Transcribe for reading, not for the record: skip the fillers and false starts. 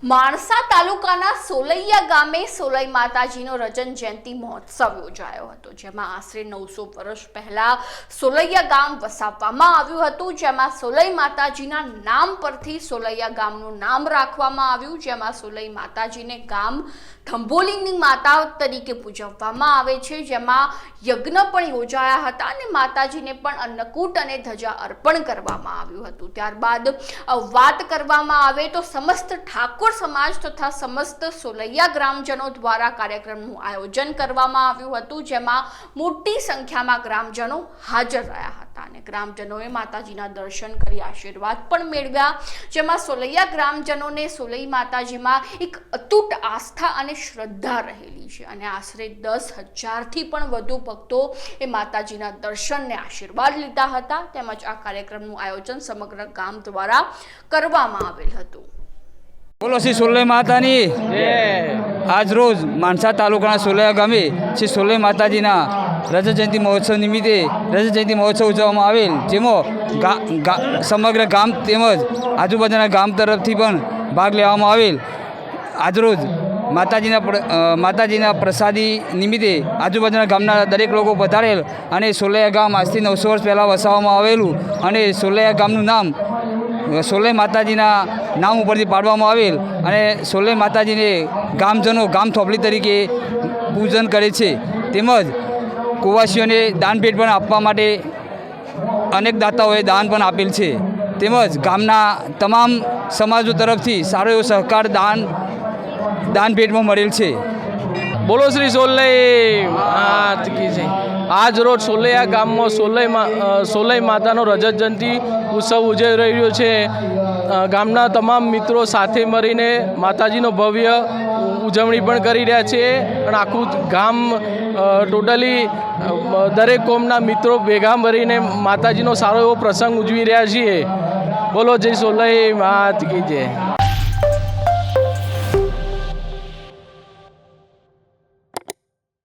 માણસા તાલુકાના સોલૈયા ગામે સોલઈ માતાજીનો રજન જયંતિ મહોત્સવ યોજાયો હતો, જેમાં આશરે 900 વર્ષ પહેલા સોલૈયા ગામ વસાવવામાં આવ્યું હતું, જેમાં સોલઈ માતાજીના નામ પરથી સોલૈયા ગામનું નામ રાખવામાં આવ્યું, જેમાં સોલઈ માતાજીને ગામ થંભોલીની માતા તરીકે પૂજવવામાં આવે છે, જેમાં યજ્ઞ પણ યોજાયા હતા અને માતાજીને પણ અન્નકૂટ અને ધજા અર્પણ કરવામાં આવ્યું હતું। ત્યારબાદ વાત કરવામાં આવે તો સમસ્ત ઠાકોર સમાજ તથા સમસ્ત સોલૈયા ગ્રામજનો દ્વારા કાર્યક્રમનું આયોજન કરવામાં આવ્યું હતું, જેમાં મોટી સંખ્યામાં ગ્રામજનો હાજર રહ્યા હતા અને ગ્રામજનોએ માતાજીના દર્શન કરી આશીર્વાદ પણ મેળવ્યા, જેમાં સોલૈયા ગ્રામજનોને સોલઈ માતાજીમાં એક અતૂટ આસ્થા અને શ્રદ્ધા રહેલી છે અને આશરે 10,000થી પણ વધુ ભક્તો એ માતાજીના દર્શનને આશીર્વાદ લીધા હતા। તેમજ આ કાર્યક્રમનું આયોજન સમગ્ર ગામ દ્વારા કરવામાં આવેલ હતું। બોલો શ્રી સોલઈ માતાની આજ રોજ માણસા તાલુકાના સોલૈયા ગામે શ્રી સોલઈ માતાજીના રજત જયંતિ મહોત્સવ નિમિત્તે રજત જયંતિ મહોત્સવ ઉજવવામાં આવેલ, જેમાં સમગ્ર ગામ તેમજ આજુબાજુના ગામ તરફથી પણ ભાગ લેવામાં આવેલ। આજરોજ માતાજીના પ્રસાદી નિમિત્તે આજુબાજુના ગામના દરેક લોકો પધારેલ અને સોલૈયા ગામ આજથી 900 વર્ષ પહેલાં વસાવવામાં આવેલું અને સોલૈયા ગામનું નામ સોલઈ માતાજીના નામ ઉપરથી પાડવામાં આવેલ અને સોલઈ માતાજીને ગામજનો ગામ થોપલી તરીકે પૂજન કરે છે, તેમજ કુવાસીઓને દાન ભેટ પણ આપવા માટે અનેક દાતાઓએ દાન પણ આપેલ છે, તેમજ ગામના તમામ સમાજો તરફથી સારો એવો સહકાર દાન ભેટમાં મળેલ છે। બોલો શ્રી સોલઈ માત કી જય। આજ રોજ સોલૈયા ગામમાં સોલઈ માતાનો રજત જયંતિ ઉત્સવ ઉજવી રહ્યો છે। ગામના તમામ મિત્રો સાથે મળીને માતાજીનો ભવ્ય ઉજવણી પણ કરી રહ્યા છે અને આખું ગામ ટોટલી દરેક કોમના મિત્રો ભેગા મળીને માતાજીનો સારો એવો પ્રસંગ ઉજવી રહ્યા છીએ। બોલો જય સોલઈ માત કી જય।